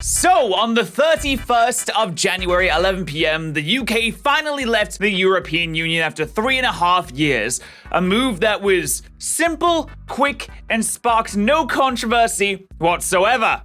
So, on the 31st of January, 11 p.m., the UK finally left the European Union after 3.5 years. A move that was simple, quick, and sparked no controversy whatsoever.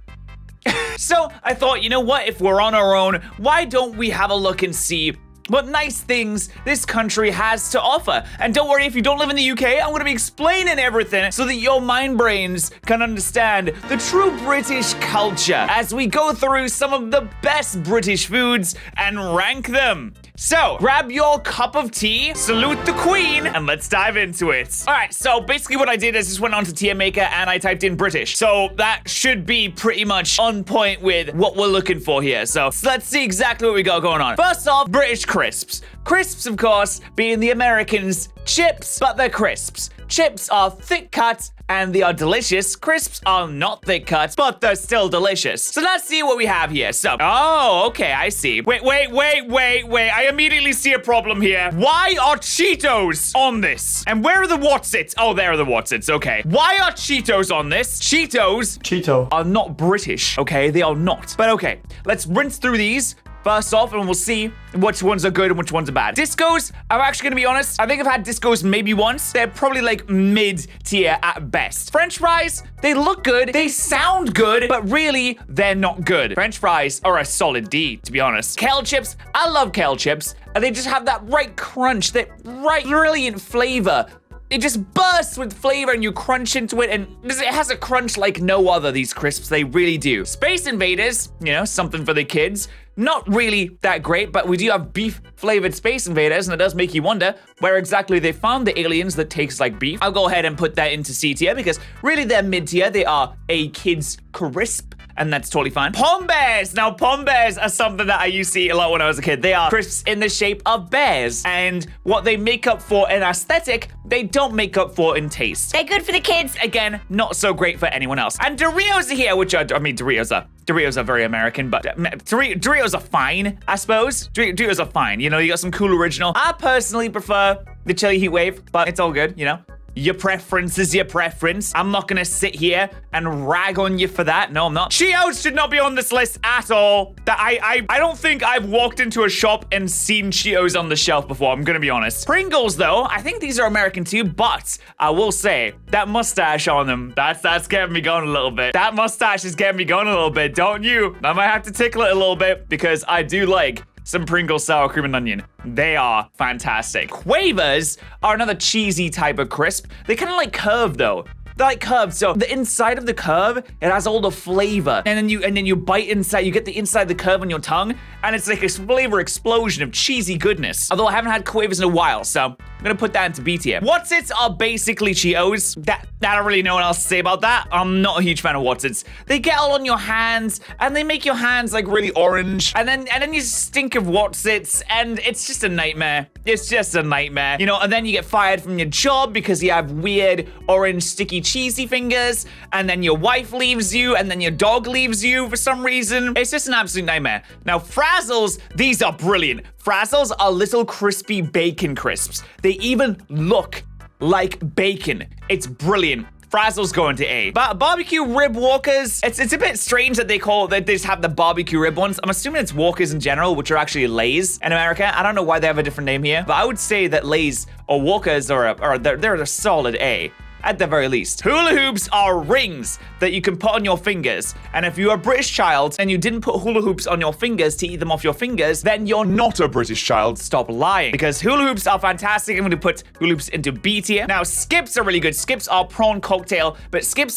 So, I thought, you know what, if we're on our own, why don't we have a look and see what nice things this country has to offer. And don't worry, if you don't live in the UK, I'm going to be explaining everything so that your mind brains can understand the true British culture as we go through some of the best British foods and rank them. So, grab your cup of tea, salute the Queen, and let's dive into it. All right, so basically what I did is just went onto TM Maker and I typed in British. So that should be pretty much on point with what we're looking for here. So let's see exactly what we got going on. First off, British crisps. Crisps, of course, being the Americans' chips, but they're crisps. Chips are thick cut and they are delicious. Crisps are not thick cut, but they're still delicious. So let's see what we have here. So, oh, okay, I see. Wait. I immediately see a problem here. Why are Cheetos on this? And where are the Wotsits? Oh, there are the Wotsits, okay. Why are Cheetos on this? Cheetos are not British, okay? They are not. But okay, let's rinse through these first off, and we'll see which ones are good and which ones are bad. Discos, I'm actually gonna be honest, I think I've had Discos maybe once. They're probably like mid-tier at best. French fries, they look good, they sound good, but really, they're not good. French fries are a solid D, to be honest. Kale chips, I love kale chips. And they just have that right crunch, that right brilliant flavor. It just bursts with flavor and you crunch into it, and it has a crunch like no other, these crisps, they really do. Space Invaders, you know, something for the kids. Not really that great, but we do have beef-flavored Space Invaders, and it does make you wonder where exactly they found the aliens that taste like beef. I'll go ahead and put that into C tier because really they're mid-tier. They are a kid's crisp, and that's totally fine. Pom Bears! Now, Pom Bears are something that I used to eat a lot when I was a kid. They are crisps in the shape of bears, and what they make up for in aesthetic, they don't make up for in taste. They're good for the kids. Again, not so great for anyone else. And Doritos are here, which are, Doritos are very American, but Doritos are fine, I suppose. Doritos are fine. You know, you got some cool original. I personally prefer the chili heat wave, but it's all good, you know. Your preference is your preference. I'm not gonna sit here and rag on you for that. No, I'm not. Cheetos should not be on this list at all. I don't think I've walked into a shop and seen Cheetos on the shelf before, I'm gonna be honest. Pringles, though, I think these are American too, but I will say, that mustache on them, that's getting me going a little bit. That mustache is getting me going a little bit, don't you? I might have to tickle it a little bit because I do like some Pringles sour cream and onion. They are fantastic. Quavers are another cheesy type of crisp. They kind of like curve though. They're like curved, so the inside of the curve, it has all the flavor. And then you bite inside, you get the inside of the curve on your tongue, and it's like a flavor explosion of cheesy goodness. Although I haven't had Quavers in a while, so I'm gonna put that into B tier. Wotsits are basically Cheetos. I don't really know what else to say about that. I'm not a huge fan of Wotsits. They get all on your hands, and they make your hands like really orange. And then you stink of Wotsits, and it's just a nightmare. It's just a nightmare. You know, and then you get fired from your job because you have weird orange sticky cheesy fingers, and then your wife leaves you, and then your dog leaves you for some reason. It's just an absolute nightmare. Now, Frazzles, these are brilliant. Frazzles are little crispy bacon crisps. They even look like bacon. It's brilliant. Frazzles going to A. But barbecue rib Walkers, it's a bit strange that they just have the barbecue rib ones. I'm assuming it's Walkers in general, which are actually Lay's in America. I don't know why they have a different name here, but I would say that Lay's or Walkers they're a solid A. At the very least. Hula hoops are rings that you can put on your fingers. And if you're a British child and you didn't put hula hoops on your fingers to eat them off your fingers, then you're not a British child. Stop lying. Because hula hoops are fantastic. I'm going to put hula hoops into B tier. Now, skips are really good. Skips are prawn cocktail, but skips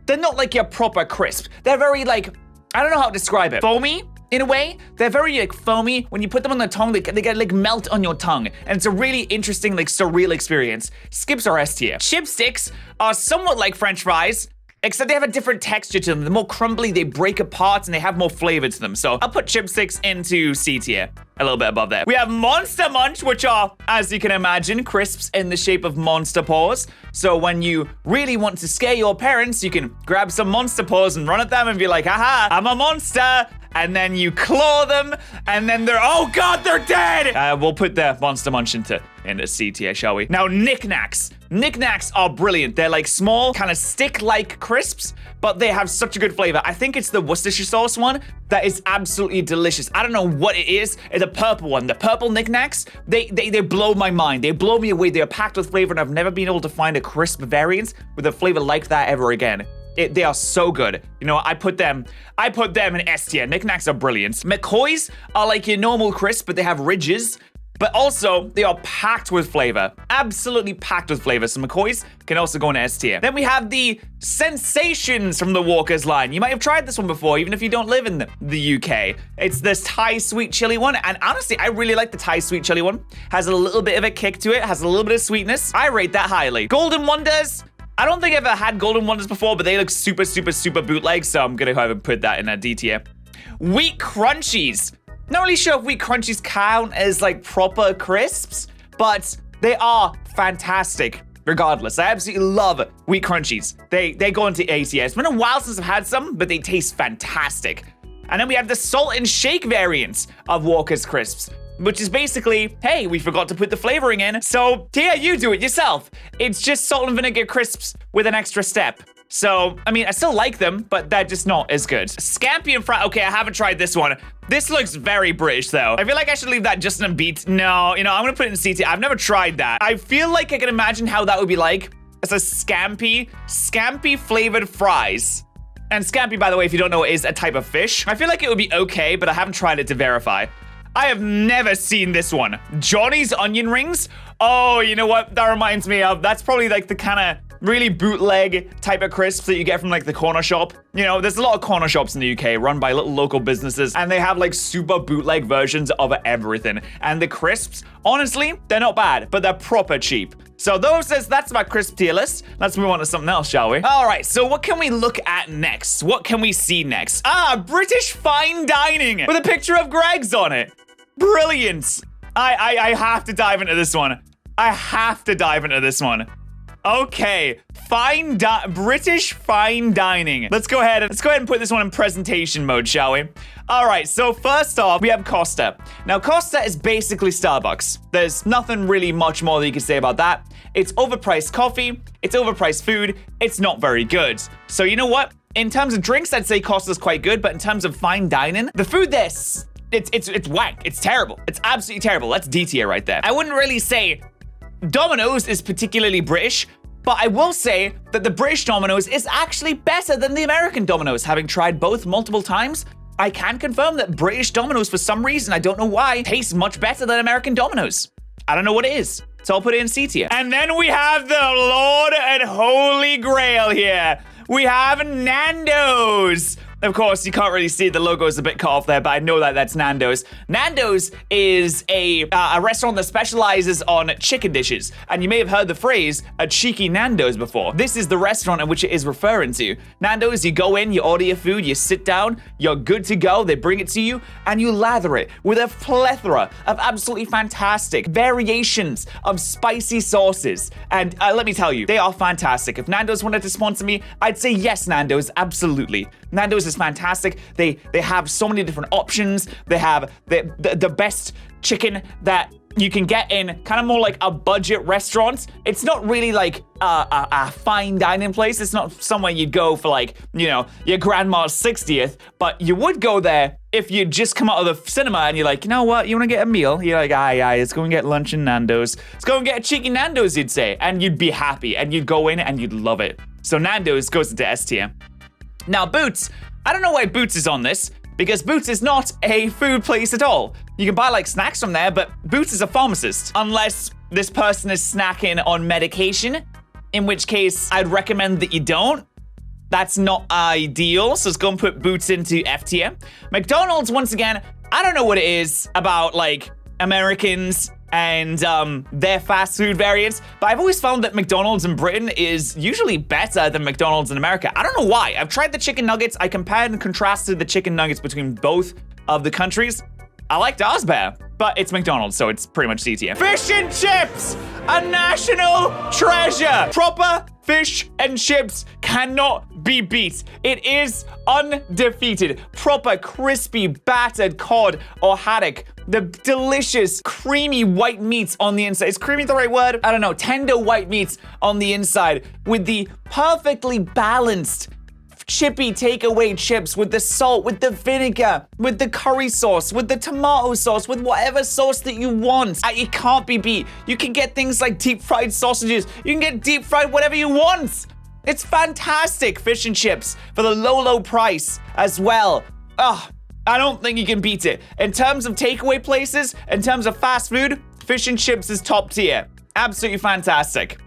they're not like your proper crisp. They're very like, I don't know how to describe it. Foamy? In a way, they're very like foamy. When you put them on the tongue, they get like melt on your tongue. And it's a really interesting, like surreal experience. Skips are S tier. Chipsticks are somewhat like French fries, except they have a different texture to them. They're more crumbly, they break apart, and they have more flavor to them. So I'll put chipsticks into C tier, a little bit above there. We have Monster Munch, which are, as you can imagine, crisps in the shape of monster paws. So when you really want to scare your parents, you can grab some monster paws and run at them and be like, haha, I'm a monster. And then you claw them, and then oh God, they're dead! We'll put the Monster Munch into into C tier, shall we? Now, Knick Knacks. Knick Knacks are brilliant. They're like small, kind of stick-like crisps, but they have such a good flavor. I think it's the Worcestershire sauce one that is absolutely delicious. I don't know what it is. It's a purple one. The purple Knick Knacks, they blow my mind. They blow me away. They're packed with flavor, and I've never been able to find a crisp variant with a flavor like that ever again. They are so good. You know, I put them in S tier. Knick Knacks are brilliant. McCoys are like your normal crisp, but they have ridges. But also, they are packed with flavor. Absolutely packed with flavor. So McCoys can also go in S tier. Then we have the Sensations from the Walker's line. You might have tried this one before, even if you don't live in the UK. It's this Thai sweet chili one. And honestly, I really like the Thai sweet chili one. Has a little bit of a kick to it. Has a little bit of sweetness. I rate that highly. Golden Wonders. I don't think I've ever had Golden Wonders before, but they look super, super, super bootleg. So I'm going to go ahead and put that in a D tier. Wheat Crunchies. Not really sure if Wheat Crunchies count as like proper crisps, but they are fantastic regardless. I absolutely love Wheat Crunchies. They go into A tier. It's been a while since I've had some, but they taste fantastic. And then we have the salt and shake variant of Walker's Crisps, which is basically, hey, we forgot to put the flavoring in, so here, you do it yourself. It's just salt and vinegar crisps with an extra step. So, I mean, I still like them, but they're just not as good. Scampi and okay, I haven't tried this one. This looks very British, though. I feel like I should leave that just in a beat. No, you know, I'm gonna put it in C tier. I've never tried that. I feel like I can imagine how that would be like. It's a scampi flavored fries. And scampi, by the way, if you don't know, is a type of fish. I feel like it would be okay, but I haven't tried it to verify. I have never seen this one. Johnny's onion rings? Oh, you know what that reminds me of? That's probably like the kind of really bootleg type of crisps that you get from like the corner shop. You know, there's a lot of corner shops in the UK run by little local businesses, and they have like super bootleg versions of everything. And the crisps, honestly, they're not bad, but they're proper cheap. So that's my crisp tier list. Let's move on to something else, shall we? All right, so what can we look at next? What can we see next? British fine dining with a picture of Greggs on it. Brilliant. I have to dive into this one. Okay, British fine dining. Let's go ahead and put this one in presentation mode, shall we? All right, so first off, we have Costa. Now, Costa is basically Starbucks. There's nothing really much more that you can say about that. It's overpriced coffee, it's overpriced food, it's not very good. So you know what? In terms of drinks, I'd say Costa's quite good, but in terms of fine dining, the food there, it's wank. It's terrible. It's absolutely terrible. That's D tier right there. I wouldn't really say Domino's is particularly British, but I will say that the British Domino's is actually better than the American Domino's. Having tried both multiple times, I can confirm that British Domino's, for some reason, I don't know why, tastes much better than American Domino's. I don't know what it is, so I'll put it in C tier. And then we have the Lord and Holy Grail here. We have Nando's. Of course, you can't really see it. The logo is a bit cut off there, but I know that that's Nando's. Nando's is a restaurant that specializes on chicken dishes. And you may have heard the phrase, a cheeky Nando's before. This is the restaurant in which it is referring to. Nando's, you go in, you order your food, you sit down, you're good to go, they bring it to you, and you lather it with a plethora of absolutely fantastic variations of spicy sauces. And let me tell you, they are fantastic. If Nando's wanted to sponsor me, I'd say yes, Nando's, absolutely. Nando's is fantastic. They have so many different options. They have the best chicken that you can get in kind of more like a budget restaurant. It's not really like a fine dining place. It's not somewhere you'd go for like, you know, your grandma's 60th, but you would go there if you just come out of the cinema and you're like, you know what, you want to get a meal? You're like, aye, let's go and get lunch in Nando's. Let's go and get a cheeky Nando's, you'd say, and you'd be happy and you'd go in and you'd love it. So Nando's goes into S tier. Now, Boots, I don't know why Boots is on this, because Boots is not a food place at all. You can buy like snacks from there, but Boots is a pharmacist. Unless this person is snacking on medication, in which case I'd recommend that you don't. That's not ideal, so let's go and put Boots into F tier. McDonald's, once again, I don't know what it is about like Americans and their fast food variants, but I've always found that McDonald's in Britain is usually better than McDonald's in America. I don't know why. I've tried the chicken nuggets. I compared and contrasted the chicken nuggets between both of the countries. I liked ours better, but it's McDonald's, so it's pretty much C tier. Fish and chips, a national treasure. Proper Fish and chips cannot be beat. It is undefeated. Proper, crispy, battered cod or haddock. The delicious, creamy white meats on the inside. Is creamy the right word? I don't know. Tender white meats on the inside with the perfectly balanced chippy takeaway chips with the salt, with the vinegar, with the curry sauce, with the tomato sauce, with whatever sauce that you want. It can't be beat. You can get things like deep fried sausages. You can get deep fried whatever you want. It's fantastic. Fish and chips for the low price as well. Ugh, I don't think you can beat it. In terms of takeaway places, in terms of fast food, fish and chips is top tier. Absolutely fantastic.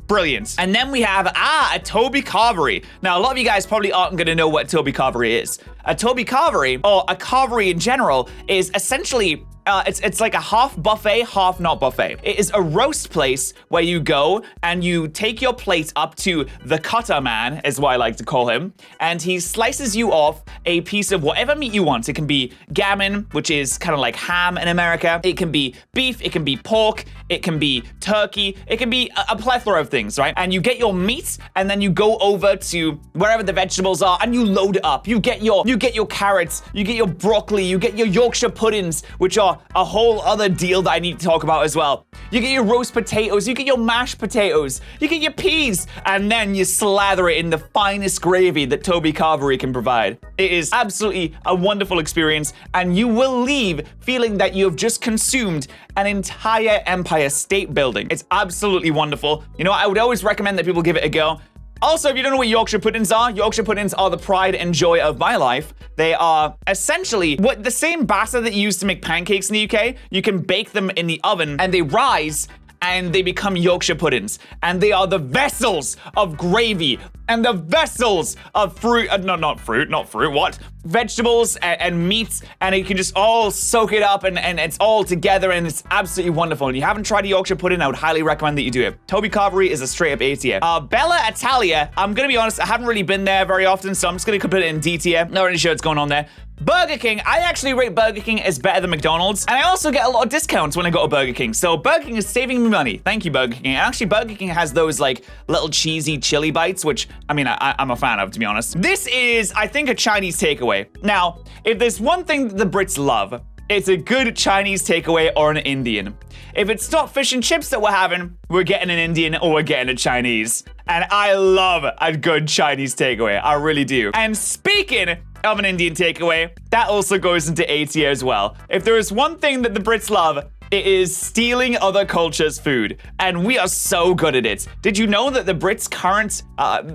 Brilliant. And then we have, a Toby Carvery. Now, a lot of you guys probably aren't going to know what Toby Carvery is. A Toby Carvery, or a carvery in general, is essentially, it's like a half buffet, half not buffet. It is a roast place where you go and you take your plate up to the cutter man, is what I like to call him, and he slices you off a piece of whatever meat you want. It can be gammon, which is kind of like ham in America. It can be beef, it can be pork, it can be turkey, it can be a plethora of things, right? And you get your meat, and then you go over to wherever the vegetables are, and you load it up. You get your carrots, you get your broccoli, you get your Yorkshire puddings, which are a whole other deal that I need to talk about as well. You get your roast potatoes, you get your mashed potatoes, you get your peas, and then you slather it in the finest gravy that Toby Carvery can provide. It is absolutely a wonderful experience, and you will leave feeling that you have just consumed an entire Empire State Building. It's absolutely wonderful. You know, I would always recommend that people give it a go. Also, if you don't know what Yorkshire puddings are the pride and joy of my life. They are essentially the same batter that you use to make pancakes in the UK. You can bake them in the oven and they rise and they become Yorkshire puddings. And they are the vessels of gravy and the vessels of fruit, not fruit, what? Vegetables and meats, and you can just all soak it up and it's all together and it's absolutely wonderful. And you haven't tried a Yorkshire pudding, I would highly recommend that you do it. Toby Carvery is a straight up A tier. Bella Italia, I'm gonna be honest, I haven't really been there very often, so I'm just gonna put it in D tier. Not really sure what's going on there. Burger King, I actually rate Burger King as better than McDonald's, and I also get a lot of discounts when I go to Burger King. So Burger King is saving me money. Thank you, Burger King. And actually, Burger King has those like little cheesy chili bites, which I mean, I'm a fan of, to be honest. This is, I think, a Chinese takeaway. Now, if there's one thing that the Brits love, it's a good Chinese takeaway or an Indian. If it's not fish and chips that we're having, we're getting an Indian or we're getting a Chinese. And I love a good Chinese takeaway. I really do. And speaking of an Indian takeaway, that also goes into A tier as well. If there is one thing that the Brits love, it is stealing other cultures' food. And we are so good at it. Did you know that the Brits' current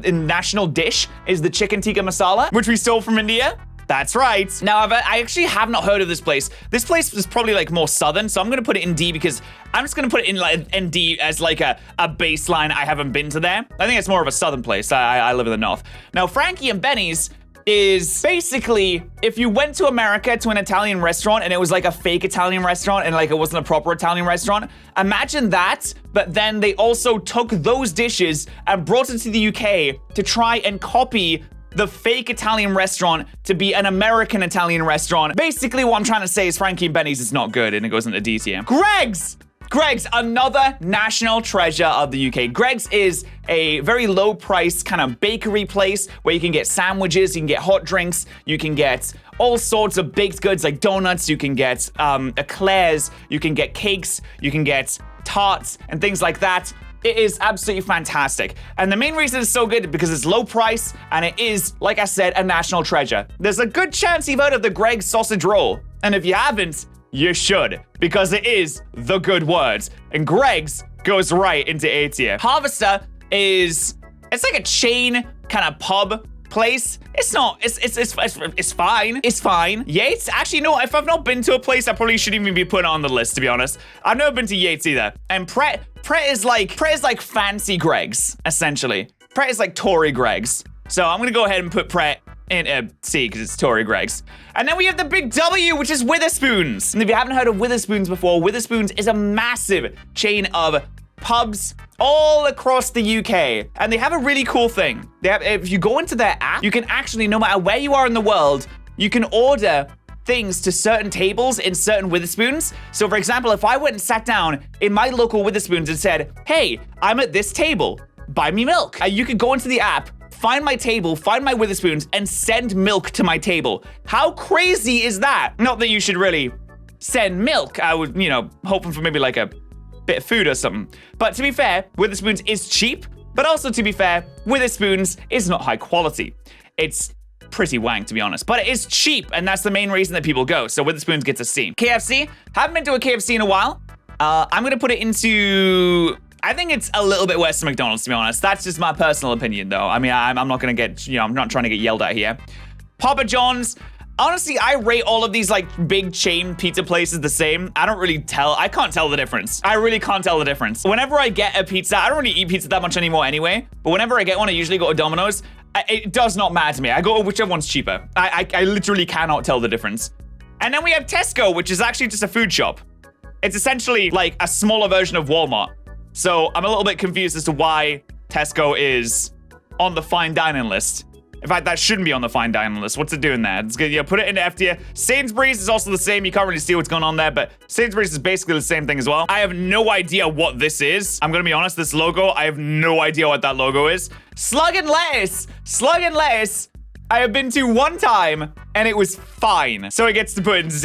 national dish is the chicken tikka masala, which we stole from India? That's right. Now, I actually have not heard of this place. This place is probably like more southern, so I'm going to put it in D because I'm just going to put it in D as like a baseline. I haven't been to there. I think it's more of a southern place. I live in the north. Now, Frankie and Benny's is basically if you went to America to an Italian restaurant and it was like a fake Italian restaurant and like it wasn't a proper Italian restaurant, imagine that, but then they also took those dishes and brought it to the UK to try and copy the fake Italian restaurant to be an American Italian restaurant. Basically, what I'm trying to say is Frankie and Benny's is not good and it goes into D tier. Greggs, another national treasure of the UK. Greggs is a very low price kind of bakery place where you can get sandwiches, you can get hot drinks, you can get all sorts of baked goods like donuts, you can get eclairs, you can get cakes, you can get tarts and things like that. It is absolutely fantastic. And the main reason it's so good is because it's low price and it is, like I said, a national treasure. There's a good chance you've heard of the Greggs sausage roll. And if you haven't, you should, because it is the good words. And Greggs goes right into A tier. Harvester it's like a chain kind of pub place. It's not, it's fine. It's fine. Yates, actually, no, if I've not been to a place, I probably shouldn't even be put on the list, to be honest. I've never been to Yates either. And Pret is like fancy Greggs, essentially. Pret is like Tory Greggs. So I'm gonna go ahead and put Pret in C because it's Tory Greggs. And then we have the big W, which is Witherspoons. And if you haven't heard of Witherspoons before, Witherspoons is a massive chain of pubs all across the UK. And they have a really cool thing. If you go into their app, you can actually, no matter where you are in the world, you can order things to certain tables in certain Witherspoons. So for example, if I went and sat down in my local Witherspoons and said, hey, I'm at this table, buy me milk. You could go into the app, find my table, find my Witherspoons, and send milk to my table. How crazy is that? Not that you should really send milk. I would, hoping for maybe like a bit of food or something. But to be fair, Witherspoons is cheap, but also to be fair, Witherspoons is not high quality. It's pretty wank, to be honest, but it is cheap, and that's the main reason that people go. So Witherspoons gets a C. KFC, haven't been to a KFC in a while. I'm gonna put it into, I think it's a little bit worse than McDonald's, to be honest. That's just my personal opinion, though. I mean, I'm not gonna get, I'm not trying to get yelled at here. Papa John's, honestly, I rate all of these like big chain pizza places the same. I can't tell the difference. I really can't tell the difference. Whenever I get a pizza, I don't really eat pizza that much anymore anyway, but whenever I get one, I usually go to Domino's. It does not matter to me. I go to whichever one's cheaper. I literally cannot tell the difference. And then we have Tesco, which is actually just a food shop. It's essentially like a smaller version of Walmart. So I'm a little bit confused as to why Tesco is on the fine dining list. In fact, that shouldn't be on the fine dining list. What's it doing there? It's good. Put it into F tier. Sainsbury's is also the same. You can't really see what's going on there, but Sainsbury's is basically the same thing as well. I have no idea what this is. I'm gonna be honest, this logo, I have no idea what that logo is. Slug and Lettuce. Slug and Lettuce. I have been to one time, and it was fine. So it gets to put into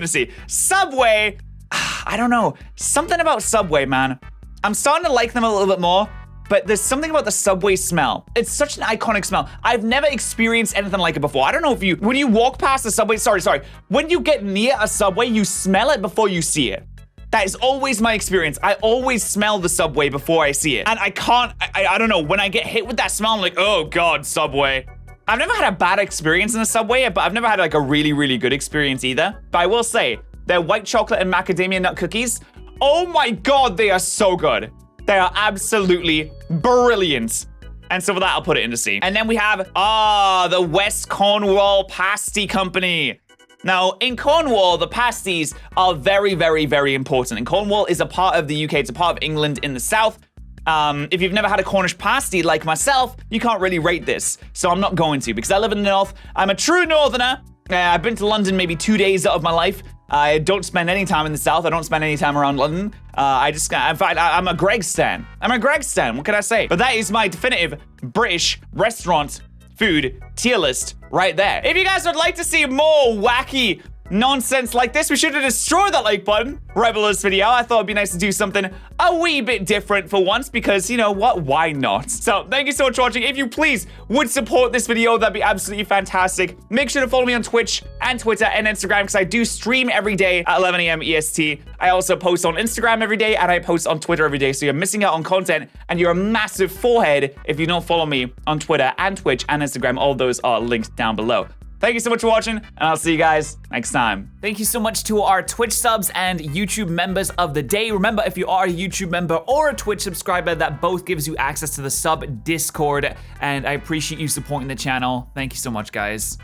C. Subway. I don't know. Something about Subway, man. I'm starting to like them a little bit more. But there's something about the Subway smell. It's such an iconic smell. I've never experienced anything like it before. I don't know if when you walk past a Subway, sorry. When you get near a Subway, you smell it before you see it. That is always my experience. I always smell the Subway before I see it. And I don't know, when I get hit with that smell, I'm like, oh God, Subway. I've never had a bad experience in a Subway, but I've never had like a really, really good experience either. But I will say, their white chocolate and macadamia nut cookies, oh my God, they are so good. They are absolutely brilliant. And so for that, I'll put it into C. And then we have, the West Cornwall Pasty Company. Now, in Cornwall, the pasties are very, very, very important. And Cornwall is a part of the UK. It's a part of England in the south. If you've never had a Cornish pasty like myself, you can't really rate this. So I'm not going to, because I live in the north. I'm a true northerner. I've been to London maybe 2 days out of my life. I don't spend any time in the south. I don't spend any time around London. In fact, I'm a Greg stan. What can I say? But that is my definitive British restaurant food tier list right there. If you guys would like to see more wacky nonsense like this, we should have destroyed that like button right below this video. I thought it'd be nice to do something a wee bit different for once, because you know what, why not? So thank you so much for watching. If you please would support this video, that'd be absolutely fantastic. Make sure to follow me on Twitch and Twitter and Instagram, because I do stream every day at 11 a.m. EST. I also post on Instagram every day, and I post on Twitter every day, so you're missing out on content, and you're a massive forehead if you don't follow me on Twitter and Twitch and Instagram. All those are linked down below. Thank you so much for watching, and I'll see you guys next time. Thank you so much to our Twitch subs and YouTube members of the day. Remember, if you are a YouTube member or a Twitch subscriber, that both gives you access to the sub Discord, and I appreciate you supporting the channel. Thank you so much, guys.